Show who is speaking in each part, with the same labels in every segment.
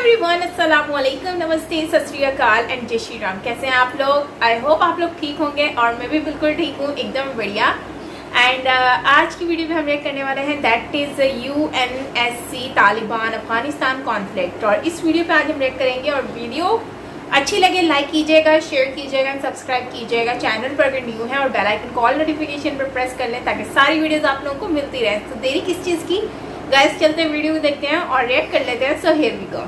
Speaker 1: Everyone, अस्सलाम वालेकुम, नमस्ते, सत श्री अकाल एंड जय श्री राम। कैसे हैं आप लोग? आई होप आप लोग ठीक होंगे और मैं भी बिल्कुल ठीक हूँ, एकदम बढ़िया। एंड आज की वीडियो में हम रिएक्ट करने वाले हैं, that is UNSC Taliban Afghanistan conflict. और इस वीडियो पे आज हम रिएक्ट करेंगे और वीडियो अच्छी लगे लाइक कीजिएगा, शेयर कीजिएगा, सब्सक्राइब कीजिएगा चैनल पर अगर न्यू है, और बेल आइकन को ऑल नोटिफिकेशन पर प्रेस कर लें ताकि सारी वीडियोस आप लोगों को मिलती रहे। तो देरी किस चीज़ की गाइस, चलते हैं वीडियो देखते हैं और रिएक्ट कर लेते हैं। So here we go.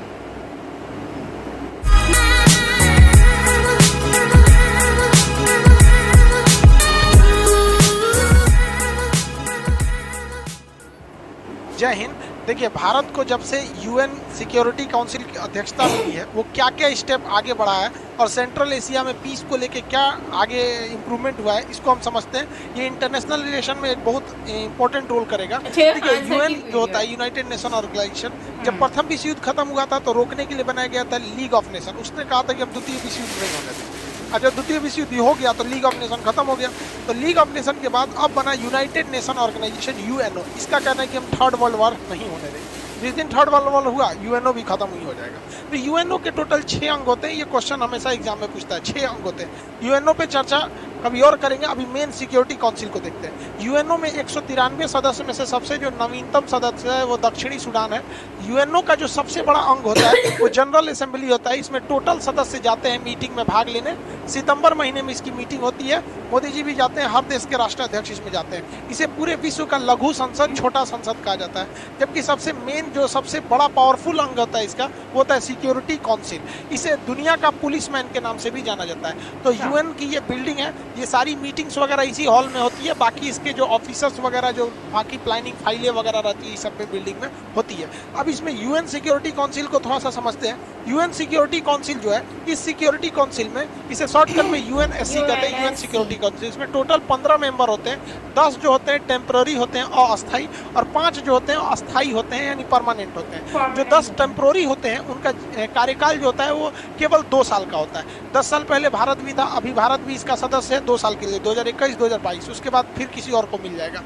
Speaker 2: जय हिंद। देखिए, भारत को जब से यूएन सिक्योरिटी काउंसिल की अध्यक्षता मिली है, वो क्या क्या स्टेप आगे बढ़ा है और सेंट्रल एशिया में पीस को लेके क्या आगे इम्प्रूवमेंट हुआ है, इसको हम समझते हैं। ये इंटरनेशनल रिलेशन में एक बहुत इंपॉर्टेंट रोल करेगा। देखिए, यूएन जो होता है, यूनाइटेड नेशन ऑर्गेनाइजेशन, जब प्रथम विश्व युद्ध खत्म हुआ था तो रोकने के लिए बनाया गया था लीग ऑफ नेशन। उसने कहा था कि हम द्वितीय विश्व युद्ध नहीं होने दें। और जब द्वितीय विश्व युद्ध हो गया तो लीग ऑफ नेशन खत्म हो गया। तो लीग ऑफ नेशन के बाद अब बना यूनाइटेड नेशन ऑर्गेनाइजेशन UNO। इसका कहना है कि हम थर्ड वर्ल्ड वॉर नहीं होने दें। जिस दिन थर्ड वर्ल्ड वॉर हुआ, UNO भी खत्म ही हो जाएगा। तो UNO के टोटल 6 अंग होते हैं। ये क्वेश्चन हमेशा एग्जाम में पूछता है, 6 अंग होते हैं। UNO पे चर्चा कभी और करेंगे, अभी मेन सिक्योरिटी काउंसिल को देखते हैं। UNO में 193 सदस्य में से सबसे जो नवीनतम सदस्य है वो दक्षिणी सूडान है। UNO का जो सबसे बड़ा अंग होता है वो जनरल असेंबली होता है। इसमें टोटल सदस्य जाते हैं मीटिंग में भाग लेने। सितंबर महीने में इसकी मीटिंग होती है। मोदी जी भी जाते हैं, हर देश के राष्ट्राध्यक्ष इसमें जाते हैं। इसे पूरे विश्व का लघु संसद, छोटा संसद कहा जाता है। जबकि सबसे मेन जो सबसे बड़ा पावरफुल अंग होता है इसका, वो होता है सिक्योरिटी काउंसिल। इसे दुनिया का पुलिसमैन के नाम से भी जाना जाता है। तो UN की ये बिल्डिंग है, ये सारी मीटिंग्स वगैरह इसी हॉल में होती है। बाकी इसके जो ऑफिसर्स वगैरह, जो बाकी प्लानिंग फाइलें वगैरह रहती है, सब में बिल्डिंग में होती है। अब इसमें UN सिक्योरिटी काउंसिल को थोड़ा सा समझते हैं। UN सिक्योरिटी काउंसिल जो है, इस सिक्योरिटी काउंसिल में, इसे शॉर्टकट में UNSC कहते हैं, UN सिक्योरिटी काउंसिल। इसमें टोटल 15 मेंबर होते हैं। 10 जो होते हैं टेम्पररी होते हैं, अस्थायी, और 5 जो होते हैं अस्थायी होते हैं, यानी परमानेंट होते हैं। जो 10 टेम्पररी होते हैं उनका कार्यकाल जो होता है वो केवल 2 साल का होता है। 10 साल पहले भारत भी था, अभी भारत भी इसका सदस्य है 2 साल के लिए, 2021-2022। उसके बाद फिर किसी और को मिल जाएगा।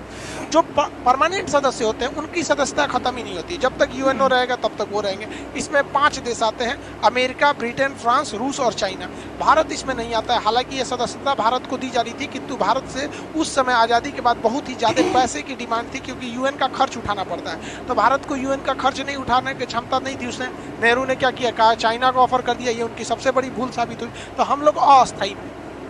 Speaker 2: जो परमानेंट सदस्य होते हैं उनकी सदस्यता खत्म ही नहीं होती। जब तक UNO रहेगा तब तक वो रहेंगे। इसमें 5 देश आते हैं, अमेरिका, ब्रिटेन, फ्रांस, रूस और चाइना। भारत इसमें नहीं आता है। हालांकि ये सदस्यता भारत को दी जा रही थी, किंतु भारत से उस समय आज़ादी के बाद बहुत ही ज़्यादा पैसे की डिमांड थी, क्योंकि UN का खर्च उठाना पड़ता है। तो भारत को UN का खर्च नहीं उठाने की क्षमता नहीं थी। उसने, नेहरू ने क्या किया, कहा चाइना को ऑफर कर दिया। ये उनकी सबसे बड़ी भूल साबित हुई। तो हम लोग अस्थायी,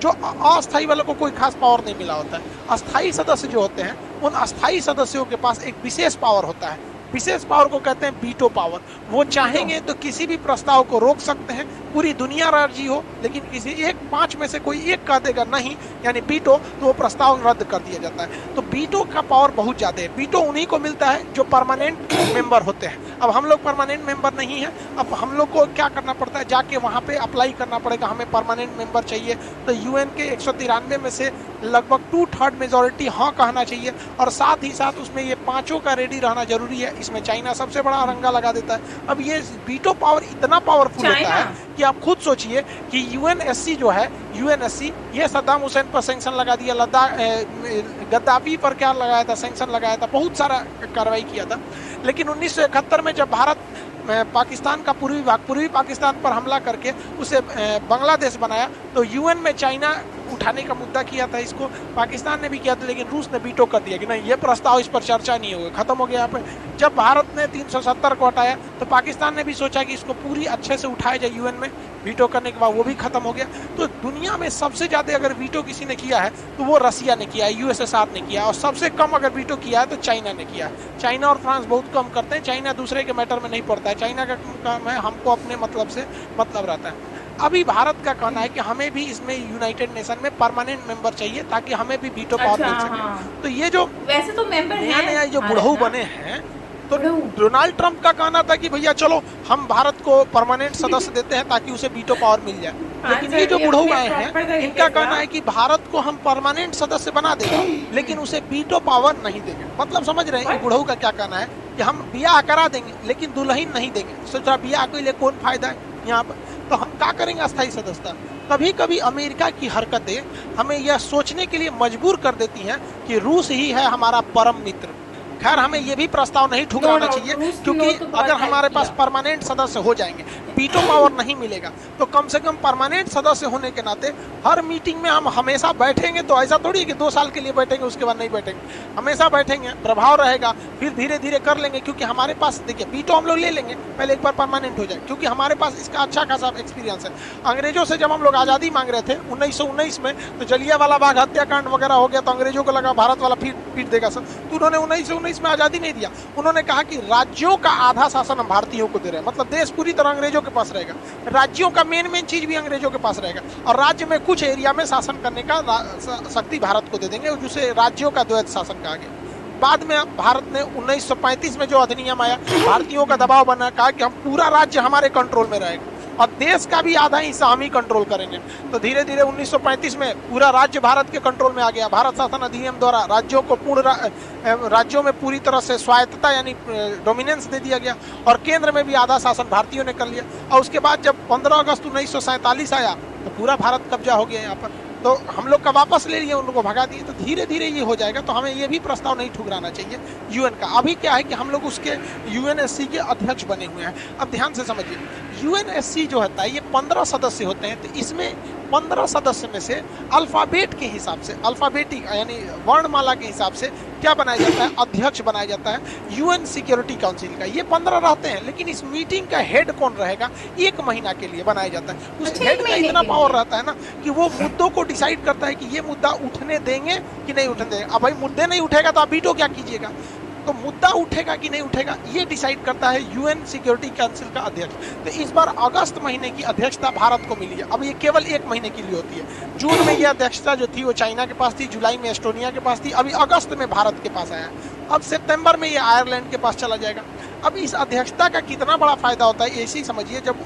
Speaker 2: जो अस्थायी वालों को कोई खास पावर नहीं मिला होता है। अस्थायी सदस्य जो होते हैं, उन अस्थायी सदस्यों के पास एक विशेष पावर होता है। विशेष पावर को कहते हैं वीटो पावर। वो चाहेंगे तो किसी भी प्रस्ताव को रोक सकते हैं। पूरी दुनिया राजी हो, लेकिन किसी 5 में से कोई एक कह देगा नहीं, यानी वीटो, तो वो प्रस्ताव रद्द कर दिया जाता है। तो वीटो का पावर बहुत ज़्यादा है। वीटो उन्हीं को मिलता है जो परमानेंट मेंबर होते हैं। अब हम लोग परमानेंट मेंबर नहीं है। अब हम लोग को क्या करना पड़ता है, जाके वहाँ पे अप्लाई करना पड़ेगा, हमें परमानेंट मेंबर चाहिए। तो UN के 193 में से लगभग 2/3 मेजोरिटी हाँ कहना चाहिए, और साथ ही साथ उसमें ये 5 का रेडी रहना जरूरी है। इसमें चाइना सबसे बड़ा रंगा लगा देता है। अब ये वीटो पावर इतना पावरफुल होता है कि आप खुद सोचिए कि UNSC जो है, UNSC, ये सद्दाम हुसैन पर सैंक्शन लगा दिया, लद्दाख, गद्दाफी पर क्या लगाया था, सैंक्शन लगाया था, बहुत सारा कार्रवाई किया था। लेकिन 1971 में जब भारत पाकिस्तान का पूर्वी पाकिस्तान पर हमला करके उसे बांग्लादेश बनाया, तो UN में चाइना उठाने का मुद्दा किया था। इसको पाकिस्तान ने भी किया था, लेकिन रूस ने वीटो कर दिया कि नहीं, ये प्रस्ताव, इस पर चर्चा नहीं होगी, खत्म हो गया यहाँ पे। जब भारत ने 370 को हटाया, तो पाकिस्तान ने भी सोचा कि इसको पूरी अच्छे से उठाया जाए UN में। वीटो करने के बाद वो भी खत्म हो गया। तो दुनिया में सबसे ज़्यादा अगर वीटो किसी ने किया है तो वो रसिया ने किया है, USSR ने किया है। और सबसे कम अगर वीटो किया है तो चाइना ने किया है। चाइना और फ्रांस बहुत कम करते हैं। चाइना दूसरे के मैटर में नहीं पड़ता है। चाइना का काम है, हमको अपने मतलब से मतलब रहता है। अभी भारत का कहना है कि हमें भी इसमें यूनाइटेड नेशन में परमानेंट मेंबर चाहिए, ताकि हमें भी वीटो पावर मिल सके। तो ये जो
Speaker 1: वैसे तो मेंबर
Speaker 2: नया जो बुढ़ऊ बने हैं, तो डोनाल्ड ट्रंप का कहना था कि भैया चलो हम भारत को परमानेंट सदस्य देते हैं ताकि उसे वीटो पावर मिल जाए। लेकिन ये जो बुढ़ऊ आए हैं, इनका कहना है कि भारत को हम परमानेंट सदस्य बना देंगे, लेकिन उसे वीटो पावर नहीं देंगे। मतलब समझ रहे हैं बुढ़ऊ का क्या कहना है, कि हम ब्याह करा देंगे लेकिन दुल्हन नहीं देंगे। सोचा ब्याह के लिए कौन फायदा है यहाँ पर, तो हम क्या करेंगे अस्थायी सदस्यता। कभी कभी अमेरिका की हरकतें हमें यह सोचने के लिए मजबूर कर देती हैं कि रूस ही है हमारा परम मित्र। खैर हमें ये भी प्रस्ताव नहीं ठुकराना चाहिए, क्योंकि अगर हमारे पास परमानेंट सदस्य हो जाएंगे, वीटो पावर नहीं मिलेगा, तो कम से कम परमानेंट सदस्य होने के नाते हर मीटिंग में हम हमेशा बैठेंगे। तो ऐसा थोड़ी है कि 2 साल के लिए बैठेंगे उसके बाद नहीं बैठेंगे, हमेशा बैठेंगे, प्रभाव रहेगा, फिर धीरे धीरे कर लेंगे। क्योंकि हमारे पास देखिए वीटो हम लोग ले लेंगे, पहले एक बार परमानेंट हो जाए, क्योंकि हमारे पास इसका अच्छा खासा एक्सपीरियंस है। अंग्रेजों से जब हम लोग आज़ादी मांग रहे थे 1919 में, तो जलियांवाला बाग हत्याकांड वगैरह हो गया, तो अंग्रेजों को लगा भारत वाला पीट देगा सर, तो उन्होंने 1919 में आज़ादी नहीं दिया। उन्होंने कहा कि राज्यों का आधा शासन हम भारतीयों को दे रहे हैं, मतलब देश पूरी तरह अंग्रेजों के पास रहेगा, राज्यों का मेन चीज भी अंग्रेजों के पास रहेगा, और राज्य में कुछ एरिया में शासन करने का शक्ति भारत को दे देंगे, जिसे राज्यों का द्वैत शासन कहा गया। बाद में भारत ने 1935 में जो अधिनियम आया, भारतीयों का दबाव बना, कहा कि हम पूरा राज्य हमारे कंट्रोल में रहेगा और देश का भी आधा हिस्सा हम ही कंट्रोल करेंगे। तो धीरे धीरे 1935 में पूरा राज्य भारत के कंट्रोल में आ गया। भारत शासन अधिनियम द्वारा राज्यों को राज्यों में पूरी तरह से स्वायत्तता यानी डोमिनेंस दे दिया गया, और केंद्र में भी आधा शासन भारतीयों ने कर लिया। और उसके बाद जब 15 अगस्त 1947 आया, तो पूरा भारत कब्जा हो गया यहाँ पर, तो हम लोग का वापस ले लिए, उन लोगों को भगा दिए। तो धीरे धीरे ये हो जाएगा, तो हमें ये भी प्रस्ताव नहीं ठुकराना चाहिए यूएन का। अभी क्या है कि हम लोग उसके यूएनएससी के अध्यक्ष बने हुए हैं। अब ध्यान से समझिए, यूएनएससी जो होता है ये 15 सदस्य होते हैं, तो इसमें 15 सदस्य में से अल्फाबेट के हिसाब से, अल्फाबेटिक यानी वर्णमाला के हिसाब से क्या बनाया जाता है, अध्यक्ष बनाया जाता है यूएन सिक्योरिटी काउंसिल का। ये 15 रहते हैं, लेकिन इस मीटिंग का हेड कौन रहेगा, 1 महीना के लिए बनाया जाता है। उस हेड का इतना पावर रहता है ना कि वो मुद्दों को डिसाइड करता है कि ये मुद्दा उठने देंगे कि नहीं उठने देंगे। अब भाई मुद्दे नहीं उठेगा तो आप वीटो क्या कीजिएगा, तो मुद्दा उठेगा कि नहीं उठेगा ये डिसाइड करता है यूएन सिक्योरिटी काउंसिल का अध्यक्ष। तो इस बार अगस्त महीने की अध्यक्षता भारत को मिली है। अब ये केवल 1 महीने के लिए होती है। जून में ये अध्यक्षता जो थी वो चाइना के पास थी, जुलाई में एस्टोनिया के पास थी, अभी अगस्त में भारत के पास आया है। अब सितंबर में ये आयरलैंड के पास चला जाएगा। अब इस अध्यक्षता का कितना बड़ा फायदा होता है ऐसे ही समझिए, जब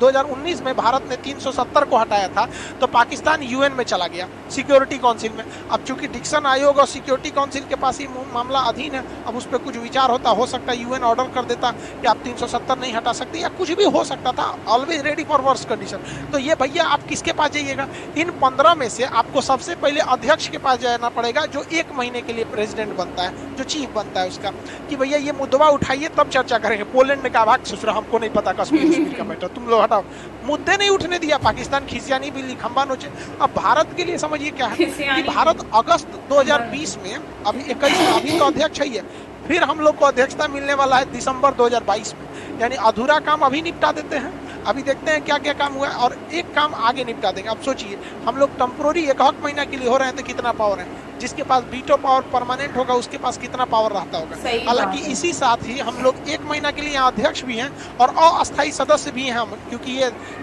Speaker 2: 2019 में भारत ने 370 को हटाया था, तो पाकिस्तान यूएन में चला गया सिक्योरिटी काउंसिल में। अब चूंकि डिक्सन आयोग और सिक्योरिटी काउंसिल के पास ही मामला अधीन है, अब उस पर कुछ विचार होता, हो सकता है यूएन ऑर्डर कर देता कि आप 370 नहीं हटा सकते, या कुछ भी हो सकता था, always ready for worst condition. तो ये भैया आप किसके पास जाइएगा, इन 15 में से आपको सबसे पहले अध्यक्ष के पास जाना पड़ेगा, जो 1 महीने के लिए प्रेसिडेंट बनता है, जो चीफ बनता है उसका, कि भैया ये मुद्दा उठाइए तब चर्चा करेंगे। पोलैंड ने कहा भाग ससुरा, हमको नहीं पता कश्मीर का मैटर, तुम लोग हटाओ। मुद्दे नहीं उठने दिया, पाकिस्तान खिसिया नहीं, बिल्ली खंबा नोचे। अब भारत के लिए समझिए क्या है कि भारत अगस्त 2020 में अभी 21 अभी तो अध्यक्ष है, फिर हम लोग को अध्यक्षता मिलने वाला है दिसंबर 2022 में, यानी अधूरा काम अभी निपटा देते हैं। अभी देखते हैं क्या क्या काम हुआ है, और एक काम आगे निपटा देंगे। अब सोचिए हम लोग टेम्पोररी 1 महीना के लिए हो रहे हैं, तो कितना पावर है, जिसके पास वीटो पावर परमानेंट होगा उसके पास कितना पावर रहता होगा। हालांकि इसी साथ ही हम लोग 1 महीना के लिए यहाँ अध्यक्ष भी हैं और अस्थायी सदस्य भी हैं हम, क्योंकि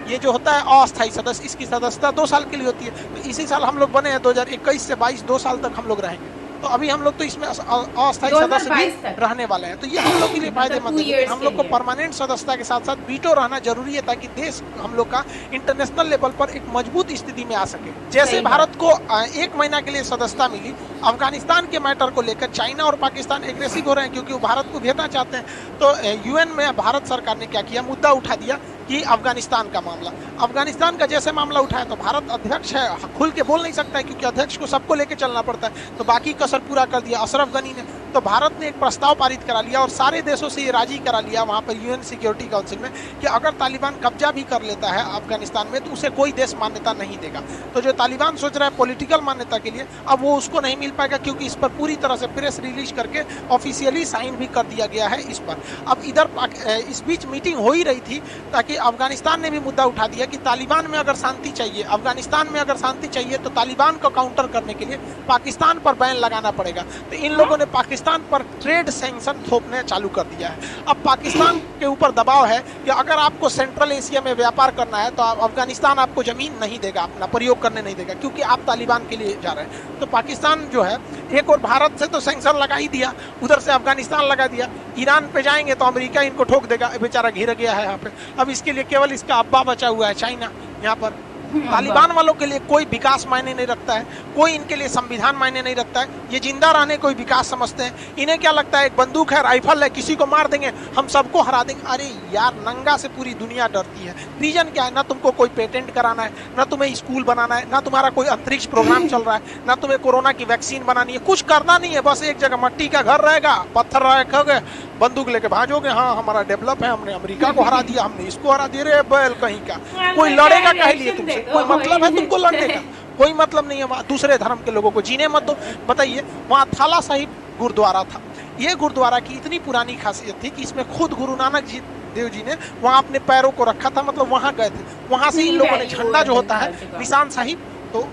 Speaker 2: ये जो होता है अस्थायी सदस्य, इसकी सदस्यता 2 साल के लिए होती है। तो इसी साल हम लोग बने हैं 2021 से 22, 2 साल तक हम लोग रहेंगे। तो अभी हम लोग तो इसमें अस्थायी सदस्य भी रहने वाले हैं, तो ये हम लोग के लिए फायदेमंद है। हम लोग को परमानेंट सदस्यता के साथ साथ वीटो रहना जरूरी है, ताकि देश हम लोग का इंटरनेशनल लेवल पर एक मजबूत स्थिति में आ सके। जैसे भारत को 1 महीना के लिए सदस्यता मिली, अफगानिस्तान के मैटर को लेकर चाइना और पाकिस्तान एग्रेसिव हो रहे हैं, क्योंकि वो भारत को घेरना चाहते हैं। तो यूएन में भारत सरकार ने क्या किया, मुद्दा उठा दिया कि अफगानिस्तान का मामला, अफगानिस्तान का जैसे मामला उठाया, तो भारत अध्यक्ष है, खुल के बोल नहीं सकता है, क्योंकि अध्यक्ष को सबको लेके चलना पड़ता है। तो बाकी कसर पूरा कर दिया अशरफ गनी ने। तो भारत ने एक प्रस्ताव पारित करा लिया और सारे देशों से ये राजी करा लिया वहाँ पर यूएन सिक्योरिटी काउंसिल में कि अगर तालिबान कब्जा भी कर लेता है अफगानिस्तान में, तो उसे कोई देश मान्यता नहीं देगा। तो जो तालिबान सोच रहा है पॉलिटिकल मान्यता के लिए, अब वो उसको नहीं मिल पाएगा, क्योंकि इस पर पूरी तरह से प्रेस रिलीज करके ऑफिशियली साइन भी कर दिया गया है इस पर। अब इधर इस बीच मीटिंग हो ही रही थी, ताकि अफगानिस्तान ने भी मुद्दा उठा दिया कि तालिबान में अगर शांति चाहिए, अफगानिस्तान में अगर शांति चाहिए, तो तालिबान को काउंटर करने के लिए पाकिस्तान पर बैन लगाना पड़ेगा। तो इन लोगों ने पाकिस्तान पर ट्रेड सैंक्शन थोपने चालू कर दिया है। अब पाकिस्तान के ऊपर दबाव है कि अगर आपको सेंट्रल एशिया में व्यापार करना है, तो अफगानिस्तान आपको जमीन नहीं देगा, अपना प्रयोग करने नहीं देगा, क्योंकि आप तालिबान के लिए जा रहे हैं। तो पाकिस्तान जो है, एक और भारत से तो सैंक्शन लगा ही दिया, उधर से अफगानिस्तान लगा दिया। ईरान पे जाएंगे तो अमेरिका इनको ठोक देगा, बेचारा घिर गया है यहाँ पे। अब इसके लिए केवल इसका अब्बा बचा हुआ है चाइना यहाँ पर। तालिबान वालों के लिए कोई विकास मायने नहीं रखता है, कोई इनके लिए संविधान मायने नहीं रखता है। ये जिंदा रहने कोई विकास समझते हैं। इन्हें क्या लगता है, एक बंदूक है, राइफल है, किसी को मार देंगे, हम सबको हरा देंगे। अरे यार, नंगा से पूरी दुनिया डरती है। रीजन क्या है? ना तुमको कोई पेटेंट कराना है, ना तुम्हें स्कूल बनाना है, ना तुम्हारा कोई अंतरिक्ष प्रोग्राम चल रहा है, ना तुम्हें कोरोना की वैक्सीन बनानी है, कुछ करना नहीं है। बस एक जगह मट्टी का घर रहेगा, पत्थर रखोगे, बंदूक लेके भाजोगे, हाँ हमारा डेवलप है, हमने अमेरिका को हरा दिया, हमने इसको हरा दिया। रे बैल कहीं का, कोई लड़ेगा कह लिए तुमसे? कोई मतलब है तुमको लड़ने का? कोई मतलब नहीं है। वहाँ दूसरे धर्म के लोगों को जीने मत दो। बताइए, वहाँ थाला साहिब गुरुद्वारा था। ये गुरुद्वारा की इतनी पुरानी खासियत थी कि इसमें खुद गुरु नानक जी देव जी ने वहाँ अपने पैरों को रखा था, मतलब वहाँ गए थे। वहाँ से इन लोगों ने झंडा जो होता है, निशान साहिब, तो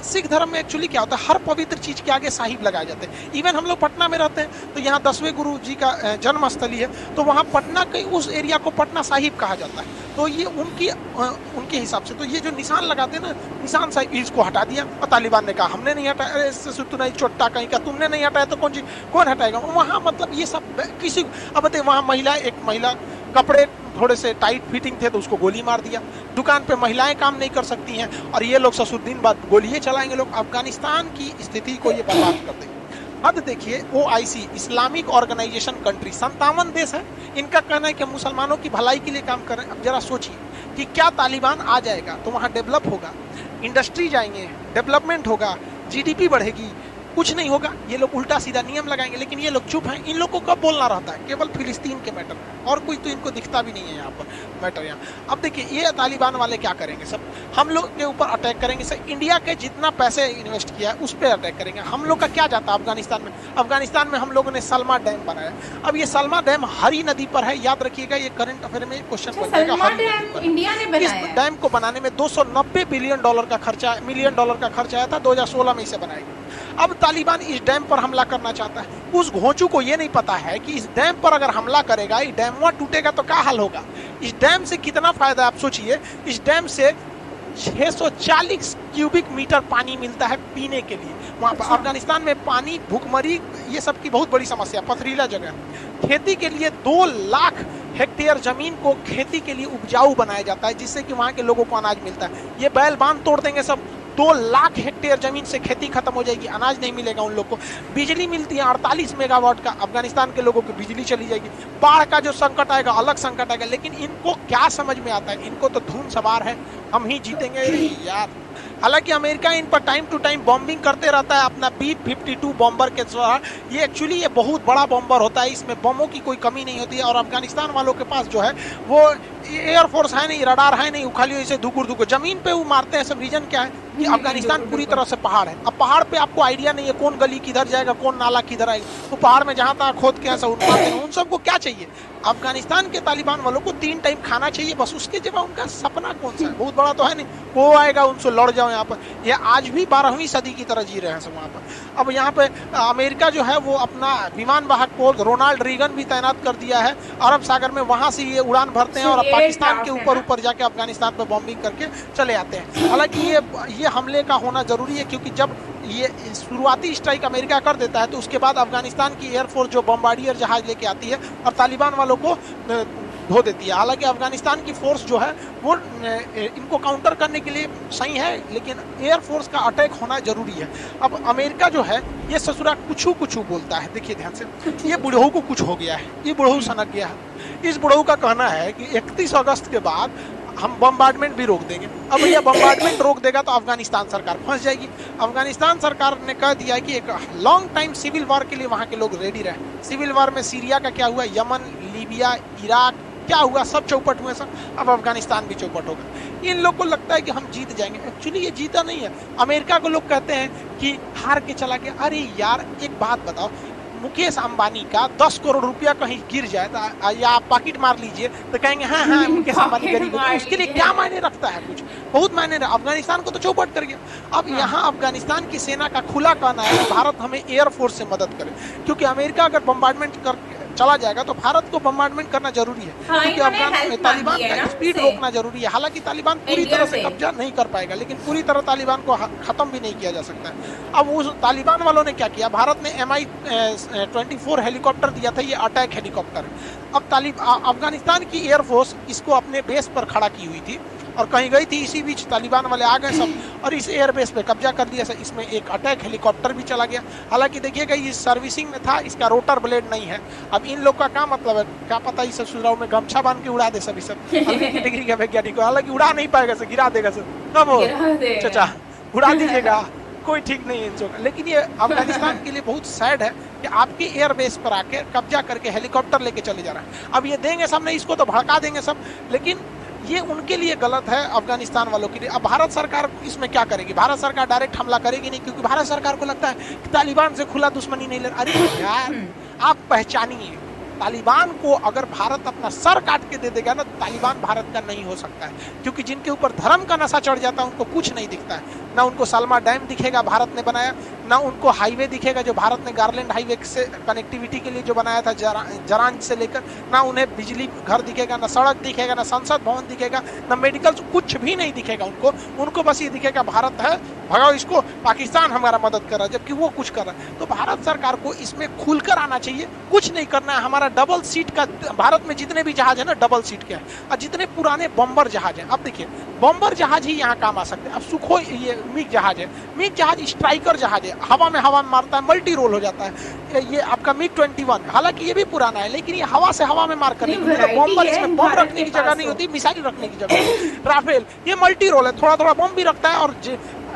Speaker 2: सिख धर्म में एक्चुअली क्या होता है, हर पवित्र चीज के आगे साहिब लगाए जाते हैं। इवन हम लोग पटना में रहते हैं, तो यहाँ 10वें गुरु जी का जन्मस्थली है, तो वहाँ पटना के उस एरिया को पटना साहिब कहा जाता है। तो ये उनके हिसाब से, तो ये जो निशान लगाते हैं ना, निशान साहिब, इसको हटा दिया। और तालिबान ने कहा हमने नहीं हटाया। अरे इससे तू नहीं चोट्टा कहीं का, तुमने नहीं हटाया तो कौन हटाएगा? वहाँ मतलब ये सब किसी, अब बताइए, वहाँ एक महिला कपड़े थोड़े से टाइट फिटिंग थे तो उसको गोली मार दिया। दुकान पे महिलाएं काम नहीं कर सकती हैं और ये लोग ससुरदीन बाद गोलियां चलाएंगे। लोग अफगानिस्तान की स्थिति को ये बर्बाद कर देंगे। अब देखिए, OIC इस्लामिक ऑर्गेनाइजेशन कंट्री 57 देश है, इनका कहना है कि मुसलमानों की भलाई के लिए काम कर रहे हैं। अब जरा सोचिए कि क्या तालिबान आ जाएगा तो वहाँ डेवलप होगा, इंडस्ट्री जाएंगे, डेवलपमेंट होगा, GDP बढ़ेगी? कुछ नहीं होगा। ये लोग उल्टा सीधा नियम लगाएंगे, लेकिन ये लोग चुप हैं। इन लोगों को कब बोलना रहता है? केवल फिलिस्तीन के मैटर में, और कोई तो इनको दिखता भी नहीं है यहाँ पर मैटर। यहाँ अब देखिए, ये तालिबान वाले क्या करेंगे, सब हम लोग के ऊपर अटैक करेंगे। सब इंडिया के जितना पैसे इन्वेस्ट किया है उस पर अटैक करेंगे। हम लोग का क्या जाता है अफगानिस्तान में? अफगानिस्तान में हम लोगों ने सलमा डैम बनाया। अब ये सलमा डैम हरी नदी पर है, याद रखिएगा, ये करंट अफेयर में क्वेश्चन बन जाएगा।
Speaker 1: इंडिया ने बनाया।
Speaker 2: इस डैम को बनाने में 290 बिलियन डॉलर का खर्चा, मिलियन डॉलर का खर्चा आया था। 2016 में इसे बनाया गया। अब तालिबान इस डैम पर हमला करना चाहता है। उस घोंचू को ये नहीं पता है कि इस डैम पर अगर हमला करेगा, ये डैम वहाँ टूटेगा तो क्या हाल होगा। इस डैम से कितना फायदा आप सोचिए। इस डैम से 640 क्यूबिक मीटर पानी मिलता है पीने के लिए। वहाँ पर अफगानिस्तान में पानी, भूखमरी, ये सब की बहुत बड़ी समस्या, पथरीला जगह। खेती के लिए 2 लाख हेक्टेयर जमीन को खेती के लिए उपजाऊ बनाया जाता है, जिससे कि वहाँ के लोगों को अनाज मिलता है। ये बैल बांध तोड़ देंगे सब, 2 लाख हेक्टेयर जमीन से खेती खत्म हो जाएगी, अनाज नहीं मिलेगा उन लोग को। बिजली मिलती है 48 मेगावाट का, अफगानिस्तान के लोगों की बिजली चली जाएगी। बाढ़ का जो संकट आएगा, अलग संकट आएगा। लेकिन इनको क्या समझ में आता है? इनको तो धुन सवार है, हम ही जीतेंगे यार। हालांकि अमेरिका इन पर टाइम टू टाइम बॉम्बिंग करते रहता है अपना B-52 बॉम्बर के द्वारा। ये एक्चुअली ये बहुत बड़ा बॉम्बर होता है, इसमें बमों की कोई कमी नहीं होती है। और अफगानिस्तान वालों के पास जो है वो एयरफोर्स है नहीं, रडार है नहीं, खाली ऐसे धुकुर जमीन पे वो मारते हैं सब। रीजन क्या है कि अफगानिस्तान पूरी तरह से पहाड़ है। अब पहाड़ पे आपको आइडिया नहीं है कौन गली किधर जाएगा, कौन नाला किधर आएगा। तो पहाड़ में जहाँ तहाँ खोद के ऐसा उठाते हैं। उन सबको क्या चाहिए? अफगानिस्तान के तालिबान वालों को 3 टाइम खाना चाहिए, बस। उसके जगह उनका सपना कौन सा है? बहुत बड़ा तो है नहीं, वो आएगा उनसे लड़ जाओ यहाँ पर। ये आज भी 12वीं सदी की तरह जी रहे हैं सब वहाँ पर। अब यहाँ पे अमेरिका जो है वो अपना विमान वाहक पोत रोनाल्ड रीगन भी तैनात कर दिया है अरब सागर में। वहाँ से ये उड़ान भरते हैं और पाकिस्तान के ऊपर जाके अफगानिस्तान पर बॉम्बिंग करके चले आते हैं। हालांकि ये हमले का होना जरूरी है, क्योंकि जब ये शुरुआती स्ट्राइक अमेरिका कर देता है तो उसके बाद अफगानिस्तान की एयरफोर्स जो बम्बार्डियर जहाज लेके आती है और तालिबान वालों को धो देती है। हालांकि अफगानिस्तान की फोर्स जो है वो इनको काउंटर करने के लिए सही है, लेकिन एयरफोर्स का अटैक होना जरूरी है। अब अमेरिका जो है ये ससुरा कुछ बोलता है। देखिए ध्यान से, ये बुढ़ऊ को कुछ हो गया है, ये बुढ़ऊ सनक गया है। इस बुढ़ऊ का कहना है कि 31 अगस्त के बाद हम बम्बार्डमेंट भी रोक देंगे। अब ये बम्बार्डमेंट रोक देगा तो अफगानिस्तान सरकार फंस जाएगी। अफगानिस्तान सरकार ने कह दिया है कि एक लॉन्ग टाइम सिविल वॉर के लिए वहाँ के लोग रेडी रहे। सिविल वॉर में सीरिया का क्या हुआ, यमन, लीबिया, इराक क्या हुआ, सब चौपट हुए सब। अब अफगानिस्तान भी चौपट होगा। इन लोग को लगता है कि हम जीत जाएंगे। एक्चुअली ये जीता नहीं है। अमेरिका को लोग कहते हैं कि हार के चला गया। अरे यार एक बात बताओ, मुकेश अंबानी का 10 करोड़ रुपया कहीं गिर जाए तो या आप पॉकेट मार लीजिए तो कहेंगे हाँ मुकेश अंबानी गरीब है। उसके लिए क्या मायने रखता है? कुछ बहुत मायने रहा। अफगानिस्तान को तो चौपट कर गया। अब यहाँ अफगानिस्तान की सेना का खुला कहना है कि भारत हमें एयरफोर्स से मदद करे, क्योंकि अमेरिका अगर बम्बार्डमेंट कर चला जाएगा तो भारत को बम्बार्डमेंट करना जरूरी है, क्योंकि अफगान तालिबान का स्पीड रोकना जरूरी है। हालांकि तालिबान पूरी तरह से कब्जा नहीं कर पाएगा, लेकिन पूरी तरह तालिबान को खत्म भी नहीं किया जा सकता है। अब उस तालिबान वालों ने क्या किया, भारत ने MI-24 हेलीकॉप्टर दिया था, ये अटैक हेलीकॉप्टर। अब अफगानिस्तान की एयरफोर्स इसको अपने बेस पर खड़ा की हुई थी और कहीं गई थी, इसी बीच तालिबान वाले आ गए सब और इस एयरबेस पे कब्जा कर दिया। इसमें एक अटैक हेलीकॉप्टर भी चला गया। हालांकि देखिएगा ये सर्विसिंग में था, इसका रोटर ब्लेड नहीं है। अब इन लोग का क्या मतलब है, क्या पता इस सुझाव में गमछा बांध के उड़ा दे सभी सब डिग्री के वैज्ञानिक। हालांकि उड़ा नहीं पाएगा सर, गिरा देगा सर। तब चाचा उड़ा दीजिएगा, कोई ठीक नहीं है इन सब। लेकिन ये अफगानिस्तान के लिए बहुत सैड है कि आपकी एयरबेस पर आके कब्जा करके हेलीकॉप्टर लेके चले जा रहा है। अब ये देंगे सब नहीं, इसको तो भड़का देंगे सब, लेकिन ये उनके लिए गलत है, अफगानिस्तान वालों के लिए। अब भारत सरकार इसमें क्या करेगी? भारत सरकार डायरेक्ट हमला करेगी नहीं, क्योंकि भारत सरकार को लगता है कि तालिबान से खुला दुश्मनी नहीं ले। अरे यार आप पहचानिए, तालिबान को अगर भारत अपना सर काट के दे देगा ना, तालिबान भारत का नहीं हो सकता है। क्योंकि जिनके ऊपर धर्म का नशा चढ़ जाता है उनको कुछ नहीं दिखता है। ना उनको सलमा डैम दिखेगा भारत ने बनाया, ना उनको हाईवे दिखेगा जो भारत ने गारलैंड हाईवे से कनेक्टिविटी के लिए जो बनाया था जरांज से लेकर, ना उन्हें बिजली घर दिखेगा, ना सड़क दिखेगा, ना संसद भवन दिखेगा, ना मेडिकल, कुछ भी नहीं दिखेगा उनको बस ये दिखेगा भारत है, भगाओ इसको, पाकिस्तान हमारा मदद कर रहा है, जबकि वो कुछ कर रहा है। तो भारत सरकार को इसमें खुलकर आना चाहिए, कुछ नहीं करना है। हमारा डबल सीट का, भारत में जितने भी जहाज है ना डबल सीट के हैं, और जितने पुराने बम्बर जहाज हैं, अब देखिए बम्बर जहाज ही यहाँ काम आ सकते हैं। अब सुखोई ये मिग जहाज है, मिग जहाज स्ट्राइकर जहाज है, हवा में मारता है, मल्टी रोल हो जाता है। ये आपका मिग 21, हालांकि ये भी पुराना है, लेकिन ये हवा से हवा में मार करने की, बम्बर इसमें बम रखने की जगह नहीं होती, मिसाइल रखने की जगह। राफेल ये मल्टी रोल है, थोड़ा थोड़ा बम भी रखता है और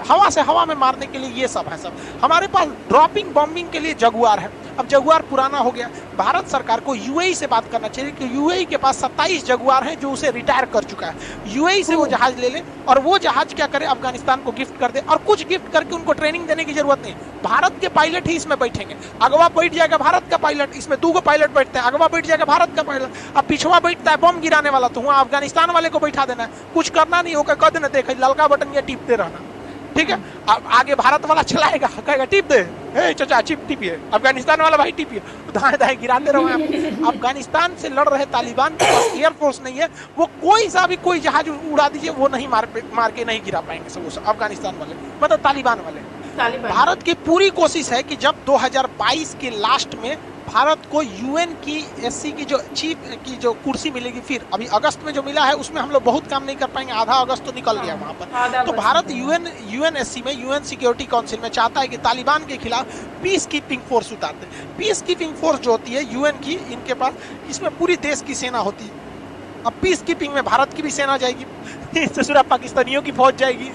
Speaker 2: हवा से हवा में मारने के लिए ये सब है सब। हमारे पास ड्रॉपिंग बॉम्बिंग के लिए जगुआर है। अब जगुआर पुराना हो गया, भारत सरकार को यूएई से बात करना चाहिए कि यूएई के पास 27 जगुआर हैं जो उसे रिटायर कर चुका है। यूएई से वो जहाज ले ले और वो जहाज क्या करे, अफगानिस्तान को गिफ्ट कर दे, और कुछ गिफ्ट करके उनको ट्रेनिंग देने की जरूरत नहीं। भारत के पायलट ही इसमें बैठेंगे, अगवा बैठ जाएगा भारत का पायलट, इसमें 2 पायलट बैठते हैं, अगवा बैठ जाएगा भारत का पायलट, अब पिछवा बैठता है बम गिराने वाला, तो वहाँ अफगानिस्तान वाले को बैठा देना है, कुछ करना नहीं होगा, कद न देखे ललका बटन या टिपते रहना, ठीक है। अब आगे भारत वाला चलाएगा, कहेगा टिप दे, ए चाचा चिप टिपिए, अफगानिस्तान वाला भाई टिपिए, दाएं दाएं गिराते रहो। अफगानिस्तान से लड़ रहे तालिबान के पास एयरफोर्स नहीं है, वो कोई सा भी कोई जहाज उड़ा दीजिए वो नहीं मार के नहीं गिरा पाएंगे सब अफगानिस्तान वाले, मतलब तालिबान वाले। भारत की पूरी कोशिश है कि जब 2022 के लास्ट में भारत को यूएन की एससी की जो चीफ की जो कुर्सी मिलेगी, फिर अभी अगस्त में जो मिला है उसमें हम लोग बहुत काम नहीं कर पाएंगे, आधा अगस्त तो निकल गया वहाँ पर। तो भारत यूएनएससी में, यूएन सिक्योरिटी काउंसिल में चाहता है कि तालिबान के खिलाफ पीस कीपिंग फोर्स उतारते। पीस कीपिंग फोर्स जो होती है यूएन की, इनके पास इसमें पूरी देश की सेना होती है। अब पीस कीपिंग में भारत की भी सेना जाएगी, ससुरा पाकिस्तानियों की फौज जाएगी,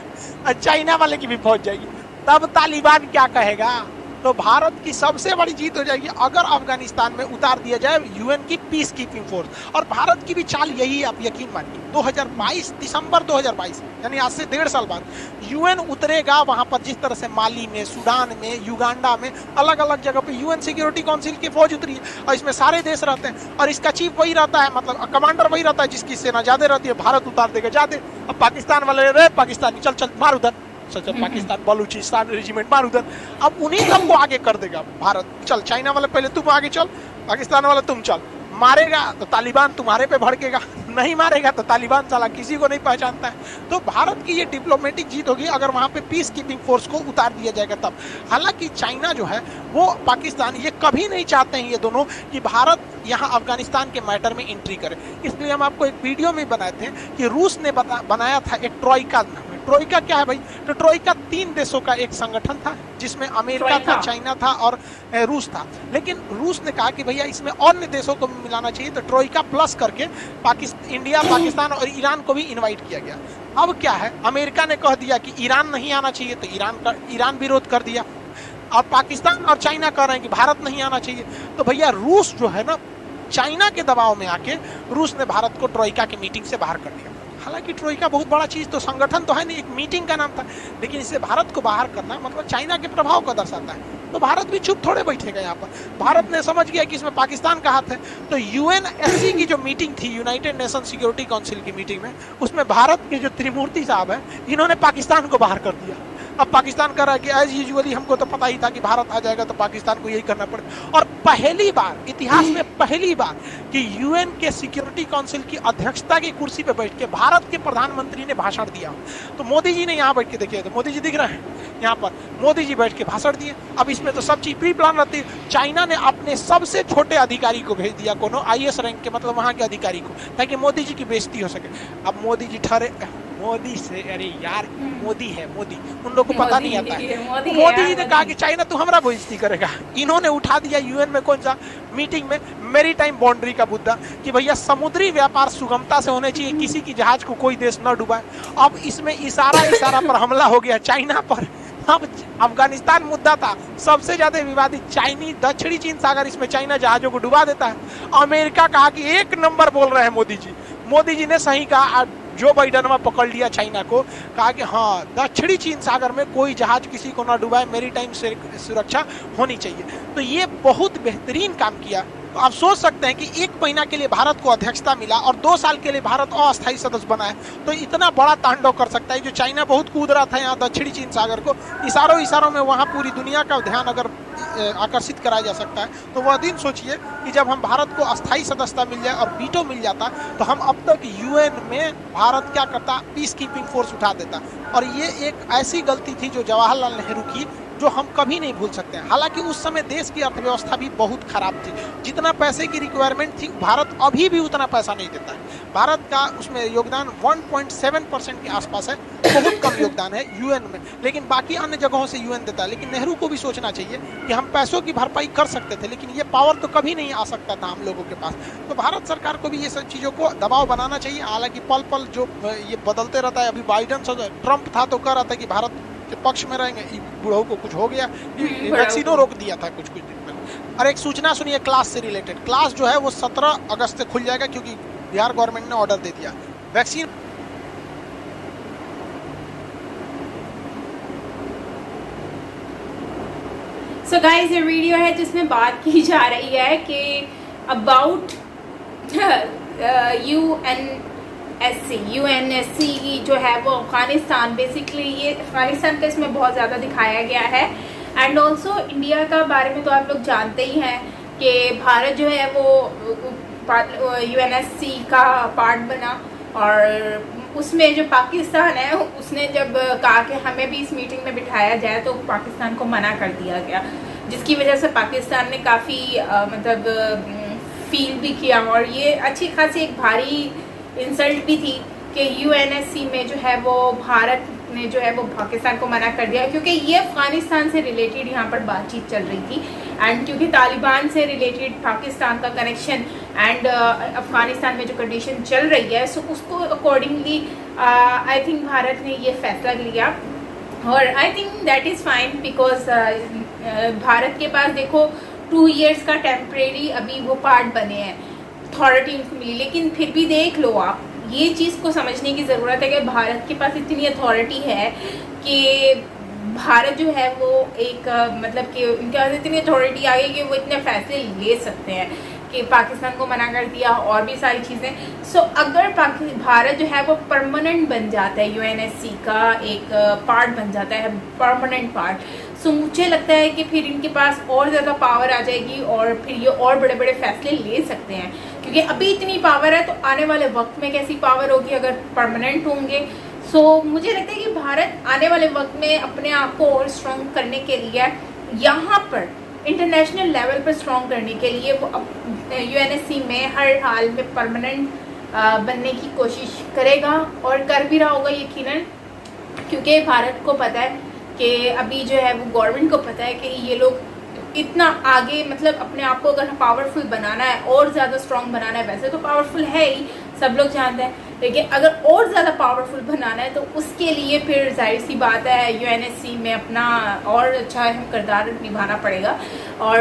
Speaker 2: चाइना वाले की भी फौज जाएगी, तब तालिबान क्या कहेगा? तो भारत की सबसे बड़ी जीत हो जाएगी अगर अफगानिस्तान में उतार दिया जाए यूएन की पीस कीपिंग फोर्स। और भारत की भी चाल यही है, आप यकीन मानिए, 2022 दिसंबर 2022 यानी आज से 1.5 साल बाद यूएन उतरेगा वहां पर। जिस तरह से माली में, सूडान में, युगांडा में, अलग अलग जगह पे यूएन सिक्योरिटी काउंसिल की फौज उतरी है और इसमें सारे देश रहते हैं और इसका चीफ वही रहता है, मतलब कमांडर वही रहता है जिसकी सेना ज्यादा रहती है। भारत उतार देगा जाते, अब पाकिस्तान वाले रे पाकिस्तानी चल चल मार उधर, पाकिस्तान बलूचिस्तान रेजिमेंट मार उधर, अब उन्हीं सबको आगे कर देगा भारत। चल चाइना वाले पहले तुम आगे चल, पाकिस्तान वाला तुम चल, मारेगा तो तालिबान तुम्हारे पे भड़केगा, नहीं मारेगा तो तालिबान साला किसी को नहीं पहचानता है। तो भारत की ये डिप्लोमेटिक जीत होगी अगर वहां पे पीस कीपिंग फोर्स को उतार दिया जाएगा तब। हालांकि चाइना जो है वो पाकिस्तान ये कभी नहीं चाहते हैं ये दोनों कि भारत यहाँ अफगानिस्तान के मैटर में एंट्री करे। इसलिए हम आपको एक वीडियो में बनाए थे कि रूस ने बनाया था एक ट्रोइका। ट्रोइका क्या है भाई? तो ट्रोइका 3 देशों का एक संगठन था जिसमें अमेरिका था, चाइना था और रूस था। लेकिन रूस ने कहा कि भैया इसमें अन्य देशों को भी मिलाना चाहिए, तो ट्रोइका प्लस करके इंडिया, पाकिस्तान और ईरान को भी इनवाइट किया गया। अब क्या है, अमेरिका ने कह दिया कि ईरान नहीं आना चाहिए, तो ईरान विरोध कर दिया। और पाकिस्तान और चाइना कह रहे हैं कि भारत नहीं आना चाहिए। तो भैया रूस जो है ना, चाइना के दबाव में आके रूस ने भारत को ट्रोइका की मीटिंग से बाहर कर दिया। हालांकि ट्रोइका बहुत बड़ा चीज तो संगठन तो है नहीं, एक मीटिंग का नाम था, लेकिन इससे भारत को बाहर करना मतलब चाइना के प्रभाव को दर्शाता है। तो भारत भी चुप थोड़े बैठेगा यहाँ पर। भारत ने समझ गया कि इसमें पाकिस्तान का हाथ है। तो यूएनएससी की जो मीटिंग थी, यूनाइटेड नेशन सिक्योरिटी काउंसिल की मीटिंग में, उसमें भारत के जो त्रिमूर्ति साहब है इन्होंने पाकिस्तान को बाहर कर दिया। अब पाकिस्तान कह रहा है कि एज यूजुअली हमको तो पता ही था कि भारत आ जाएगा तो पाकिस्तान को यही करना पड़ेगा। और पहली बार इतिहास में पहली बार कि यूएन के सिक्योरिटी काउंसिल की अध्यक्षता की कुर्सी पे बैठ के भारत के प्रधानमंत्री ने भाषण दिया। तो मोदी जी ने यहाँ बैठ के देखिए, तो मोदी जी दिख रहे हैं यहाँ पर, मोदी जी बैठ के भाषण दिए। अब इसमें तो सब चीज प्री प्लान रहती है। चाइना ने अपने सबसे छोटे अधिकारी को भेज दिया, कोनो IAS रैंक के, मतलब वहाँ के अधिकारी को, ताकि मोदी जी की बेइज्जती हो सके। अब मोदी जी ठहरे, मोदी से, अरे यार मोदी है, मोदी, उन लोगों को पता नहीं आता है।
Speaker 1: मोदी
Speaker 2: मोदी जी ने कहा कि चाइना तू हमारा बेइज्जती करेगा। इन्होंने उठा दिया यूएन में कौन सा मीटिंग में मैरीटाइम बाउंड्री का मुद्दा कि भैया समुद्री व्यापार सुगमता से होने चाहिए, किसी की जहाज को कोई देश न डुबाए। अब इसमें इशारा पर हमला हो गया चाइना पर। अब अफगानिस्तान मुद्दा था सबसे ज्यादा विवादित, दक्षिणी चीन सागर, इसमें चाइना जहाजों को डुबा देता है। अमेरिका कहा कि 1 नंबर बोल रहे हैं मोदी जी। मोदी जी ने सही कहा, जो बाइडन में पकड़ लिया चाइना को, कहा कि हाँ दक्षिणी चीन सागर में कोई जहाज किसी को ना डुबाए, मैरीटाइम सुरक्षा होनी चाहिए। तो ये बहुत बेहतरीन काम किया। तो आप सोच सकते हैं कि 1 महीना के लिए भारत को अध्यक्षता मिला और 2 साल के लिए भारत अस्थायी सदस्य बना है, तो इतना बड़ा तांडव कर सकता है। जो चाइना बहुत कूद रहा था यहाँ दक्षिणी चीन सागर को, इशारों में वहाँ पूरी दुनिया का ध्यान अगर आकर्षित कराया जा सकता है, तो वह दिन सोचिए कि जब हम भारत को अस्थायी सदस्यता मिल जाए और वीटो मिल जाता, तो हम अब तक यूएन में भारत क्या करता, पीस कीपिंग फोर्स उठा देता। और ये एक ऐसी गलती थी जो जवाहरलाल नेहरू की, जो हम कभी नहीं भूल सकते हैं। हालांकि उस समय देश की अर्थव्यवस्था भी बहुत खराब थी, जितना पैसे की रिक्वायरमेंट थी भारत अभी भी उतना पैसा नहीं देता है। भारत का उसमें योगदान 1.7% के आसपास है, बहुत कम योगदान है यूएन में, लेकिन बाकी अन्य जगहों से यूएन देता है। लेकिन नेहरू को भी सोचना चाहिए कि हम पैसों की भरपाई कर सकते थे, लेकिन ये पावर तो कभी नहीं आ सकता था हम लोगों के पास। तो भारत सरकार को भी ये सब चीज़ों को दबाव बनाना चाहिए। हालांकि पल पल जो ये बदलते रहता है, अभी बाइडन ट्रम्प था तो कह रहा था कि भारत के पक्ष में रहेंगे, बूढ़ों को कुछ हो गया, वैक्सीनों रोक दिया था कुछ दिन में। और एक सूचना सुनिए क्लास से रिलेटेड, क्लास जो है वो 17 अगस्त से खुल जाएगा, क्योंकि बिहार गवर्नमेंट ने ऑर्डर दे दिया वैक्सीन।
Speaker 1: सो गाइस, ये वीडियो है जिसमें बात की जा रही है कि अबाउट यूएनएससी जो है वो अफगानिस्तान, बेसिकली ये अफगानिस्तान का इसमें बहुत ज़्यादा दिखाया गया है। एंड ऑल्सो इंडिया का बारे में तो आप लोग जानते ही हैं कि भारत जो है वो यूएनएससी का पार्ट बना, और उसमें जो पाकिस्तान है उसने जब कहा कि हमें भी इस मीटिंग में बिठाया जाए, तो पाकिस्तान को मना कर दिया गया, जिसकी वजह से पाकिस्तान ने काफ़ी फील भी किया। और ये अच्छी खासी एक भारी इंसल्ट भी थी कि यूएनएससी में जो है वो भारत ने जो है वो पाकिस्तान को मना कर दिया, क्योंकि ये अफगानिस्तान से रिलेटेड यहाँ पर बातचीत चल रही थी। एंड क्योंकि तालिबान से रिलेटेड पाकिस्तान का कनेक्शन एंड अफगानिस्तान में जो कंडीशन चल रही है, सो उसको अकॉर्डिंगली आई थिंक भारत ने ये फैसला लिया। और I think that is fine, because Bharat के पास देखो 2 years का टेम्परेरी अभी वो पार्ट बने हैं, अथॉरिटी उनको मिली। लेकिन फिर भी देख लो आप, ये चीज़ को समझने की ज़रूरत है कि भारत के पास इतनी अथॉरिटी है कि भारत जो है वो एक मतलब कि उनके पास इतनी अथॉरिटी आ गई कि वो इतने फैसले ले सकते हैं कि पाकिस्तान को मना कर दिया और भी सारी चीज़ें। सो अगर भारत जो है वो परमानेंट बन जाता है, यूएनएससी का एक पार्ट बन जाता है, परमानेंट पार्ट, सो मुझे लगता है कि फिर इनके पास और ज़्यादा पावर आ जाएगी और फिर ये और बड़े बड़े फैसले ले सकते हैं। क्योंकि अभी इतनी पावर है, तो आने वाले वक्त में कैसी पावर होगी अगर परमानेंट होंगे। सो मुझे लगता है कि भारत आने वाले वक्त में अपने आप को और स्ट्रॉन्ग करने के लिए, यहाँ पर इंटरनेशनल लेवल पर स्ट्रॉन्ग करने के लिए, वो यूएनएससी में हर हाल में परमानेंट बनने की कोशिश करेगा और कर भी रहा होगा यकीनन। क्योंकि भारत को पता है कि अभी जो है वो गवर्नमेंट को पता है कि ये लोग इतना आगे, मतलब अपने आप को अगर पावरफुल बनाना है और ज़्यादा स्ट्रॉन्ग बनाना है, वैसे तो पावरफुल है ही, सब लोग जानते हैं, लेकिन अगर और ज़्यादा पावरफुल बनाना है तो उसके लिए फिर जाहिर सी बात है यूएनएससी में अपना और अच्छा अहम किरदार निभाना पड़ेगा। और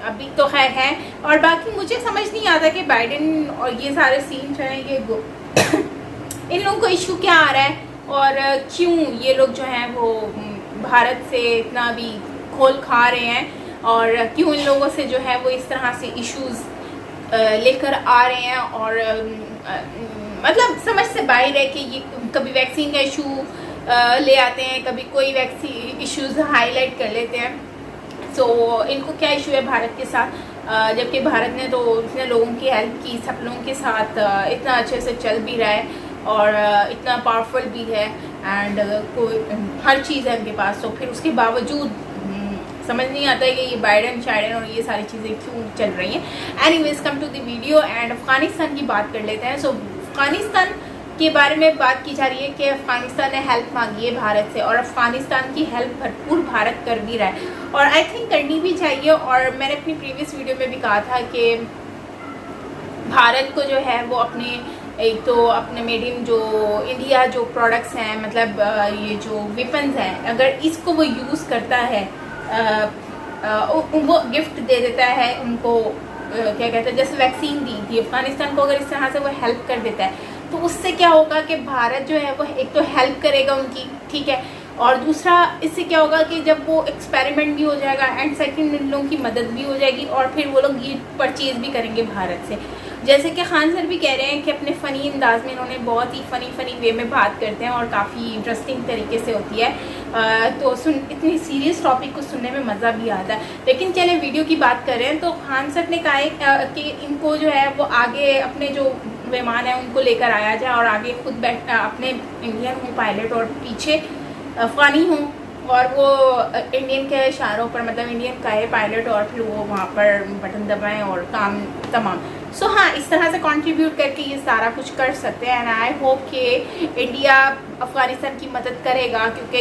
Speaker 1: अभी तो है। और बाकी मुझे समझ नहीं आता कि बाइडेन और ये सारे सीन जो हैं, ये इन लोगों को इशू क्या आ रहा है और क्यों ये लोग जो हैं वो भारत से इतना भी खोल खा रहे हैं, और क्यों इन लोगों से जो है वो इस तरह से इश्यूज लेकर आ रहे हैं। और मतलब समझ से बाहर है कि ये कभी वैक्सीन का इशू ले आते हैं, कभी कोई वैक्सीन इश्यूज हाईलाइट कर लेते हैं। सो इनको क्या इशू है भारत के साथ, जबकि भारत ने तो इतने लोगों की हेल्प की, सब लोगों के साथ इतना अच्छे से चल भी रहा है और इतना पावरफुल भी है, एंड कोई हर चीज़ है उनके पास। तो फिर उसके बावजूद समझ नहीं आता है कि ये बाइडेन शाइडेन और ये सारी चीज़ें क्यों चल रही हैं। Anyways, come to the video and Afghanistan की बात कर लेते हैं। सो अफगानिस्तान के बारे में बात की जा रही है कि अफ़गानिस्तान ने हेल्प मांगी है भारत से और अफ़गानिस्तान की हेल्प भरपूर भारत कर भी रहा है और आई थिंक करनी भी चाहिए। और मैंने अपनी प्रीवियस वीडियो में भी कहा था कि भारत को जो है वो अपने एक तो अपने मेड इन जो इंडिया जो प्रोडक्ट्स हैं, मतलब ये जो वेपन्स हैं, अगर इसको वो यूज़ करता है, वो गिफ्ट दे देता है उनको, क्या कहते हैं, जैसे वैक्सीन दी थी अफ़गानिस्तान को, अगर इस तरह से वो हेल्प कर देता है तो उससे क्या होगा कि भारत जो है वो एक तो हेल्प करेगा उनकी, ठीक है, और दूसरा इससे क्या होगा कि जब वो एक्सपेरिमेंट भी हो जाएगा एंड सेकंड इन लोगों की मदद भी हो जाएगी और फिर वो लोग ये परचेज़ भी करेंगे भारत से। जैसे कि खान सर भी कह रहे हैं कि अपने फ़नी अंदाज में इन्होंने बहुत ही फ़नी वे में बात करते हैं और काफ़ी इंटरेस्टिंग तरीके से होती है, तो इतनी सीरियस टॉपिक को सुनने में मज़ा भी आता है। लेकिन चले वीडियो की बात करें तो खान सर ने कहा है कि इनको जो है वो आगे अपने जो विमान है उनको लेकर आया जाए और आगे खुद बैठ अपने इंडियन हूँ पायलट और पीछे अफ़गानी हूँ और वो इंडियन के इशारों पर, मतलब इंडियन का है पायलट और फिर वो वहाँ पर बटन दबाएं और काम तमाम। सो हाँ, इस तरह से कंट्रीब्यूट करके ये सारा कुछ कर सकते हैं एंड आई होप कि इंडिया अफ़गानिस्तान की मदद करेगा, क्योंकि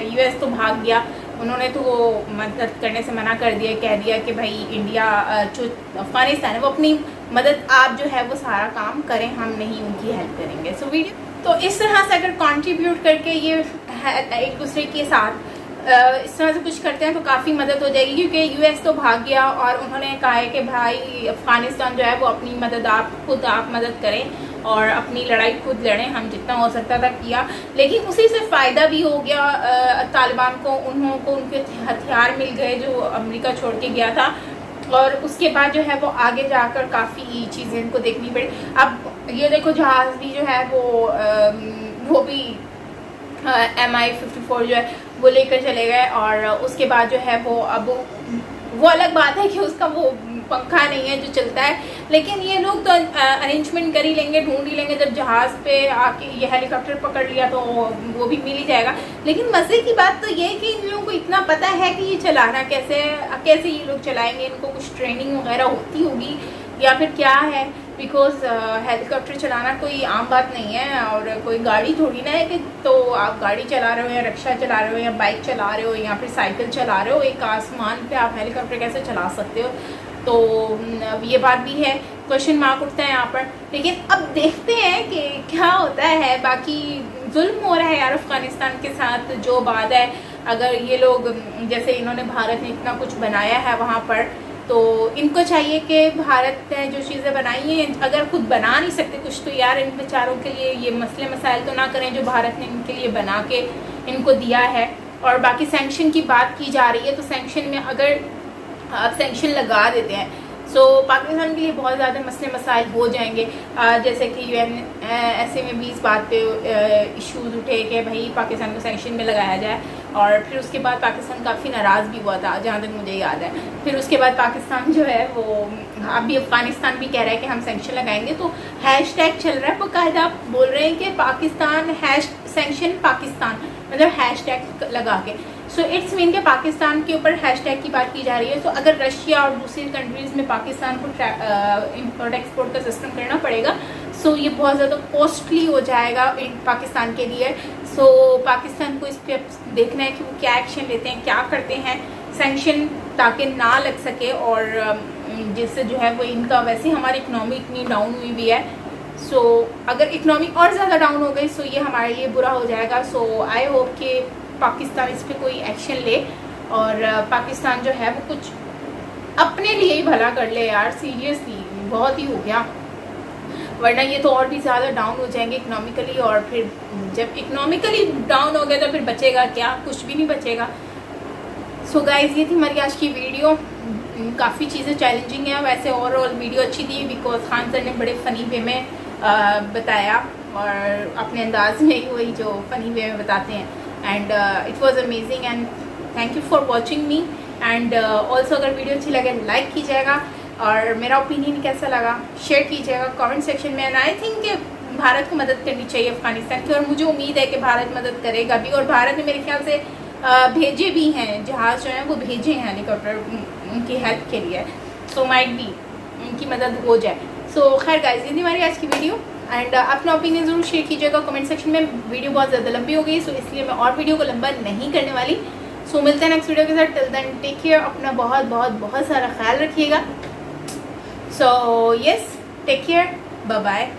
Speaker 1: यूएस तो भाग गया, उन्होंने तो वो मदद करने से मना कर दिया, कह दिया कि भाई इंडिया जो अफ़गानिस्तान है वो अपनी मदद आप जो है वो सारा काम करें, हम नहीं उनकी हेल्प करेंगे। सो वीडियो तो इस तरह से अगर कंट्रीब्यूट करके ये एक दूसरे के साथ इस तरह से कुछ करते हैं तो काफ़ी मदद हो जाएगी, क्योंकि यूएस तो भाग गया और उन्होंने कहा है कि भाई अफ़गानिस्तान जो है वो अपनी मदद आप मदद करें और अपनी लड़ाई खुद लड़ें, हम जितना हो सकता था किया, लेकिन उसी से फ़ायदा भी हो गया तालिबान को, उनके हथियार मिल गए जो अमेरिका छोड़ के गया था और उसके बाद जो है वो आगे जाकर काफ़ी चीज़ें इनको देखनी पड़ी। अब ये देखो जहाज़ भी जो है वो भी MI-54 जो है वो लेकर चले गए और उसके बाद जो है वो अब वो अलग बात है कि उसका वो पंखा नहीं है जो चलता है, लेकिन ये लोग तो अरेंजमेंट कर ही लेंगे, ढूंढ ही लेंगे। जब जहाज़ पे आके ये हेलीकॉप्टर पकड़ लिया तो वो भी मिल ही जाएगा। लेकिन मज़े की बात तो ये है कि इन लोगों को इतना पता है कि ये चलाना कैसे ये लोग चलाएंगे, इनको कुछ ट्रेनिंग वगैरह होती होगी या फिर क्या है, बिकॉज हेलीकॉप्टर चलाना कोई आम बात नहीं है और कोई गाड़ी थोड़ी ना है कि तो आप गाड़ी चला रहे हो या रिक्शा चला रहे हो या बाइक चला रहे हो या फिर साइकिल चला रहे हो, एक आसमान पे आप हेलीकॉप्टर कैसे चला सकते हो। तो ये बात भी है, क्वेश्चन मार्क उठता है यहाँ पर। लेकिन अब देखते हैं कि क्या होता है। बाकी जुल्म हो रहा है यार अफ़गानिस्तान के साथ, जो बात है अगर ये लोग जैसे इन्होंने भारत ने इतना कुछ बनाया है वहाँ पर, तो इनको चाहिए कि भारत ने जो चीज़ें बनाई हैं अगर खुद बना नहीं सकते कुछ तो यार इन बेचारों के लिए ये मसले मसाइल तो ना करें जो भारत ने इनके लिए बना के इनको दिया है। और बाकी सैंक्शन की बात की जा रही है, तो सैंक्शन में अगर आप सैंक्शन लगा देते हैं सो पाकिस्तान के लिए बहुत ज़्यादा मसले मसाइल हो जाएंगे। जैसे कि ऐसे में भी इस बात पे इश्यूज़ उठे कि भाई पाकिस्तान को सैंक्शन में लगाया जाए और फिर उसके बाद पाकिस्तान काफ़ी नाराज़ भी हुआ था जहाँ तक मुझे याद है। फिर उसके बाद पाकिस्तान जो है वो अभी अफ़गानिस्तान भी कह रहा है कि हम सैंक्शन लगाएंगे, तो हैशटैग चल रहा है, बाकायदा बोल रहे हैं कि पाकिस्तान सैंक्शन पाकिस्तान, मतलब हैशटैग लगा के। सो इट्स मीन के पाकिस्तान के ऊपर हैशटैग की बात की जा रही है। तो अगर रशिया और दूसरी कंट्रीज़ में पाकिस्तान को इम्पोर्ट एक्सपोर्ट का सिस्टम करना पड़ेगा, सो ये बहुत ज़्यादा कॉस्टली हो जाएगा पाकिस्तान के लिए। सो पाकिस्तान को इस पर देखना है कि वो क्या एक्शन लेते हैं, क्या करते हैं सैंक्शन ताकि ना लग सके और जिससे जो है वो इनका, वैसे हमारी इकनॉमी इतनी डाउन हुई भी है। सो अगर इकनॉमी और ज़्यादा डाउन हो गई सो ये हमारे लिए बुरा हो जाएगा। सो आई होप कि पाकिस्तान इस पर कोई एक्शन ले और पाकिस्तान जो है वो कुछ अपने लिए ही भला कर ले यार, सीरियसली बहुत ही हो गया, वरना ये तो और भी ज़्यादा डाउन हो जाएंगे इकोनॉमिकली। और फिर जब इकोनॉमिकली डाउन हो गया तो फिर बचेगा क्या, कुछ भी नहीं बचेगा। सो गाइज ये थी हमारी आज की वीडियो, काफ़ी चीज़ें चैलेंजिंग है, वैसे ओवरऑल वीडियो अच्छी थी बिकॉज खान सर ने बड़े फ़नी वे में बताया और अपने अंदाज में ही वही जो फ़नी वे में बताते हैं। And it was amazing and thank you for watching me. And also अगर वीडियो अच्छी लगे लाइक कीजिएगा और मेरा ओपिनियन कैसा लगा शेयर कीजिएगा कमेंट सेक्शन में। एंड आई थिंक कि भारत को मदद करनी चाहिए अफ़गानिस्तान की, और मुझे उम्मीद है कि भारत मदद करेगा भी। और भारत ने मेरे ख्याल से भेजे भी हैं जहाज़ जो हैं वो भेजे हैं हेलीकॉप्टर उनकी हेल्प के लिए। सो माइट बी उनकी मदद हो जाए। सो खैर गाइस ये थी हमारी आज की वीडियो। एंड अपना ओपिनियन ज़रूर शेयर कीजिएगा कमेंट सेक्शन में। वीडियो बहुत ज़्यादा लंबी हो गई सो इसलिए मैं और वीडियो को लंबा नहीं करने वाली। सो मिलते हैं नेक्स्ट वीडियो के साथ। टिल देन टेक केयर, अपना बहुत बहुत बहुत सारा ख्याल रखिएगा। So yes, take care, bye bye.